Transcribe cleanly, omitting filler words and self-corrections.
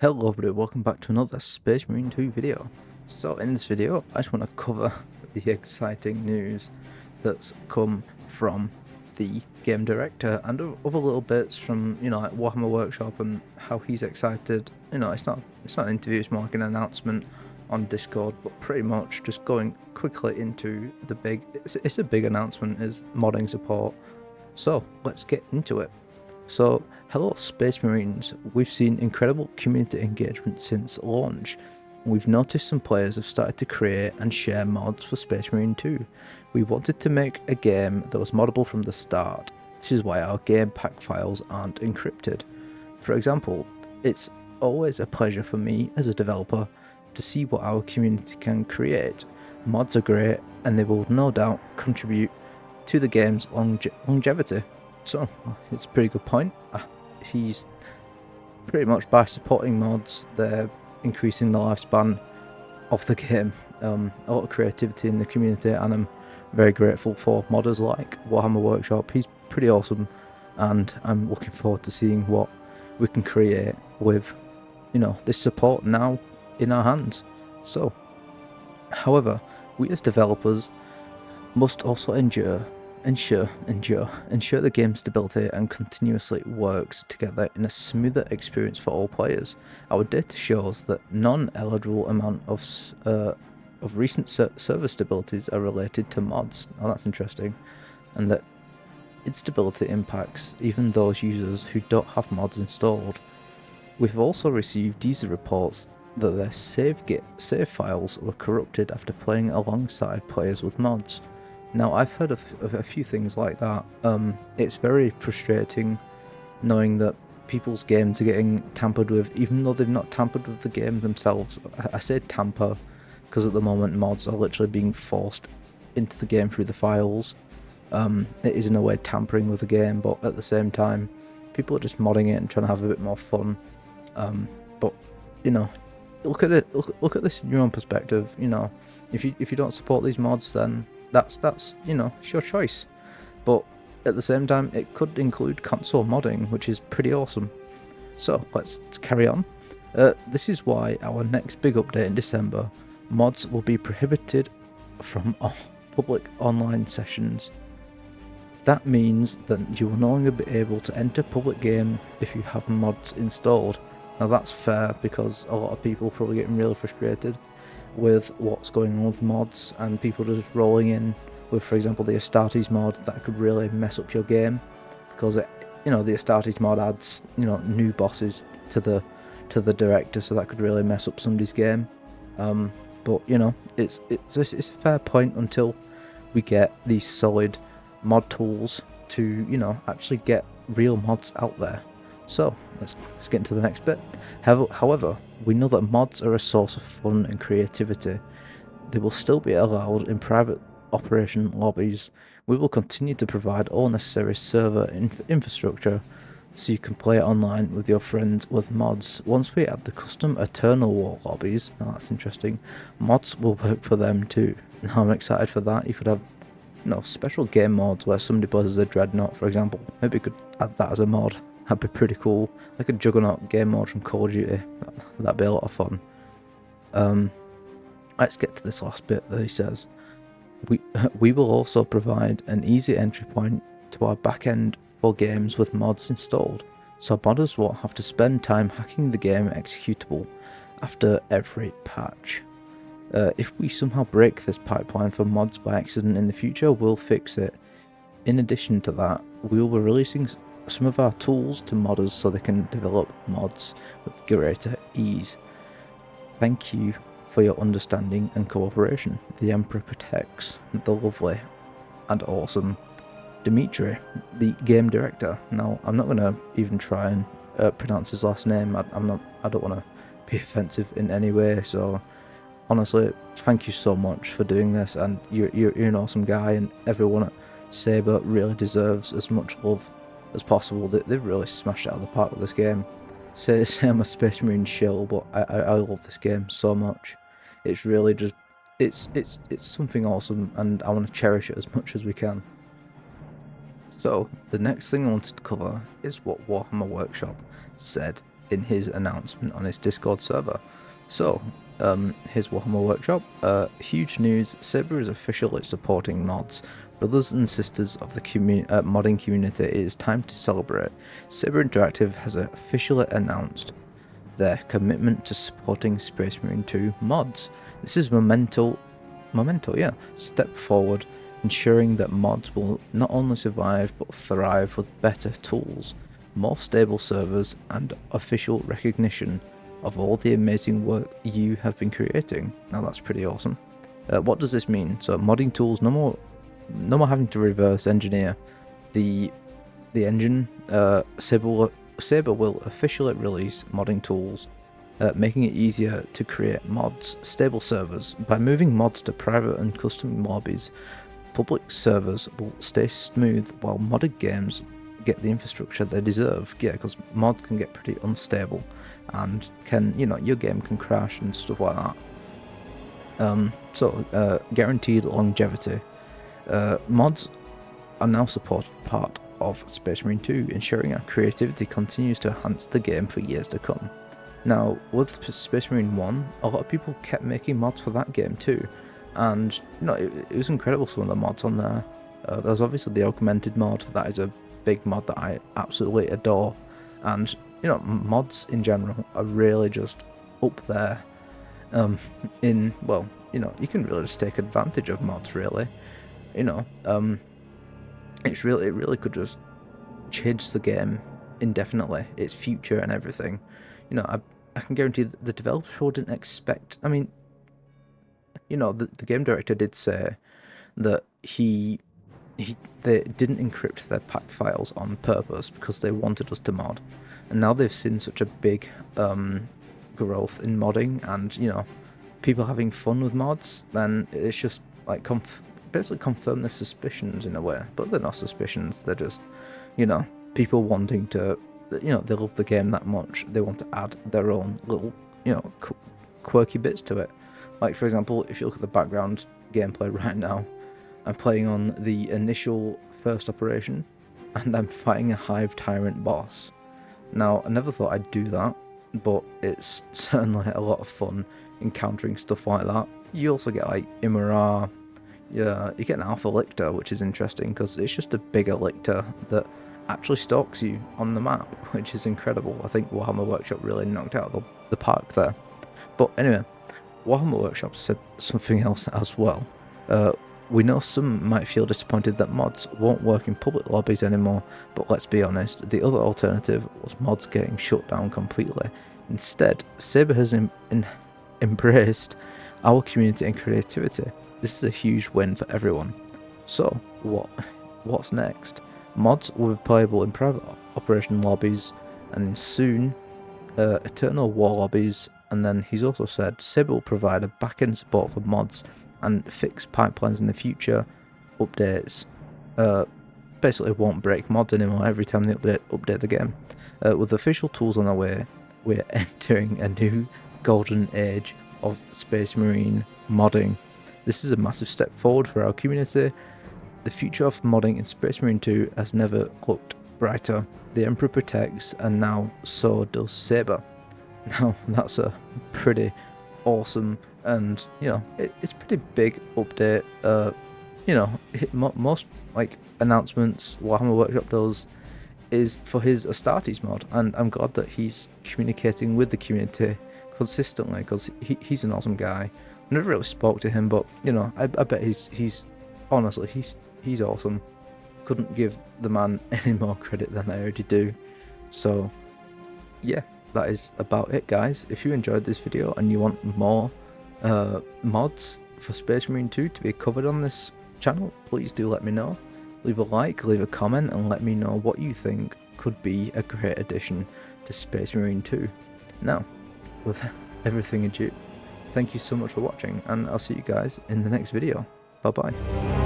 Hello everybody, welcome back to another Space Marine 2 video. So in this video, I just want to cover the exciting news that's come from the game director and other little bits from, like Warhammer Workshop and how he's excited. It's not an interview, it's more like an announcement on Discord, but pretty much just going quickly into the it's a big announcement, is modding support. So let's get into it. So, hello Space Marines, we've seen incredible community engagement since launch. We've noticed some players have started to create and share mods for Space Marine 2. We wanted to make a game that was moddable from the start. This is why our game pack files aren't encrypted. For example, it's always a pleasure for me as a developer to see what our community can create. Mods are great and they will no doubt contribute to the game's longevity. So, it's a pretty good point. He's pretty much, by supporting mods, they're increasing the lifespan of the game. A lot of creativity in the community, and I'm very grateful for modders like Warhammer Workshop. He's pretty awesome, and I'm looking forward to seeing what we can create with, this support now in our hands. So, however, we as developers must also ensure the game's stability and continuously works together in a smoother experience for all players. Our data shows that non-eligible amount of recent server stabilities are related to mods. Now that's interesting, and that instability impacts even those users who don't have mods installed. We've also received user reports that their save files were corrupted after playing alongside players with mods. Now, I've heard of a few things like that. It's very frustrating knowing that people's games are getting tampered with, even though they've not tampered with the game themselves. I say tamper because at the moment mods are literally being forced into the game through the files. It is in a way tampering with the game, but at the same time, people are just modding it and trying to have a bit more fun. But look at it. Look at this in your own perspective. If you don't support these mods, then that's it's your choice. But at the same time, it could include console modding, which is pretty awesome. So let's carry on. This is why our next big update in December, mods will be prohibited from public online sessions. That means that you will no longer be able to enter public game if you have mods installed. Now that's fair, because a lot of people are probably getting really frustrated with what's going on with mods, and people just rolling in with, for example, the Astartes mod. That could really mess up your game, because the Astartes mod adds new bosses to the director, so that could really mess up somebody's game. But it's a fair point until we get these solid mod tools to actually get real mods out there. So let's get into the next bit. However, we know that mods are a source of fun and creativity. They will still be allowed in private operation lobbies. We will continue to provide all necessary server infrastructure so you can play online with your friends with mods. Once we add the custom Eternal War lobbies, now that's interesting, mods will work for them too. Now I'm excited for that. You could have special game mods where somebody plays as a Dreadnought, for example. Maybe you could add that as a mod. That'd be pretty cool. Like a Juggernaut game mode from Call of Duty. That'd be a lot of fun. Let's get to this last bit that he says. We will also provide an easy entry point to our backend for games with mods installed, so modders won't have to spend time hacking the game executable after every patch. If we somehow break this pipeline for mods by accident in the future, we'll fix it. In addition to that, we will be releasing some of our tools to modders so they can develop mods with greater ease. Thank you for your understanding and cooperation. The Emperor protects. The lovely and awesome Dimitri, the game director. Now, I'm not going to even try and pronounce his last name. I don't want to be offensive in any way. So, honestly, thank you so much for doing this. And you're an awesome guy, and everyone at Saber really deserves as much love as possible. They've really smashed it out of the park with this game. Say I'm a Space Marine shill, but I love this game so much. It's really just it's something awesome, and I want to cherish it as much as we can. So the next thing I wanted to cover is what Warhammer Workshop said in his announcement on his Discord server. So, here's Warhammer Workshop. Huge news, Saber is officially supporting mods. Brothers and sisters of the modding community, it is time to celebrate. Saber Interactive has officially announced their commitment to supporting Space Marine 2 mods. This is monumental, step forward, ensuring that mods will not only survive but thrive with better tools, more stable servers, and official recognition of all the amazing work you have been creating. Now that's pretty awesome. What does this mean? So modding tools, no more having to reverse engineer the engine. Saber will officially release modding tools, making it easier to create mods, stable servers. By moving mods to private and custom lobbies, public servers will stay smooth while modded games get the infrastructure they deserve. Yeah, because mods can get pretty unstable and your game can crash and stuff like that. Guaranteed longevity. Mods are now supported part of Space Marine 2, ensuring our creativity continues to enhance the game for years to come. Now, with Space Marine 1, a lot of people kept making mods for that game too, and it was incredible, some of the mods on there. There's obviously the augmented mod, that is a big mod that I absolutely adore, and mods in general are really just up there. You can really just take advantage of mods, really. It really could just change the game indefinitely, its future and everything. I can guarantee that the developer didn't expect. I mean, the game director did say that they didn't encrypt their pack files on purpose because they wanted us to mod, and now they've seen such a big growth in modding and people having fun with mods. Then it's just like basically confirm their suspicions in a way, but they're not suspicions. They're just people wanting to. They love the game that much, they want to add their own little quirky bits to it. Like, for example, if you look at the background gameplay right now, I'm playing on the initial first operation and I'm fighting a Hive Tyrant boss. Now, I never thought I'd do that, but it's certainly a lot of fun encountering stuff like that. You also get like Imara. Yeah, you get an Alpha Lictor, which is interesting because it's just a bigger Lictor that actually stalks you on the map, which is incredible. I think Warhammer Workshop really knocked out the park there. But anyway, Warhammer Workshop said something else as well. We know some might feel disappointed that mods won't work in public lobbies anymore, but let's be honest, the other alternative was mods getting shut down completely. Instead, Saber has embraced our community and creativity. This is a huge win for everyone. So, what's next? Mods will be playable in private operation lobbies and soon Eternal War lobbies, and then he's also said Saber will provide a back-end support for mods and fix pipelines in the future. Updates basically won't break mods anymore every time they update the game. With official tools on the way, we're entering a new golden age of Space Marine modding. This is a massive step forward for our community. The future of modding in Space Marine 2 has never looked brighter. The Emperor protects, and now so does Saber. Now, that's a pretty awesome and, it's pretty big update. Most, announcements Warhammer Workshop does is for his Astartes mod, and I'm glad that he's communicating with the community consistently, because he's an awesome guy. I never really spoke to him, but, I bet he's honestly, he's awesome. Couldn't give the man any more credit than I already do. So, yeah, that is about it, guys. If you enjoyed this video and you want more mods for Space Marine 2 to be covered on this channel, please do let me know. Leave a like, leave a comment, and let me know what you think could be a great addition to Space Marine 2. Now, with everything adieu, thank you so much for watching, and I'll see you guys in the next video. Bye bye.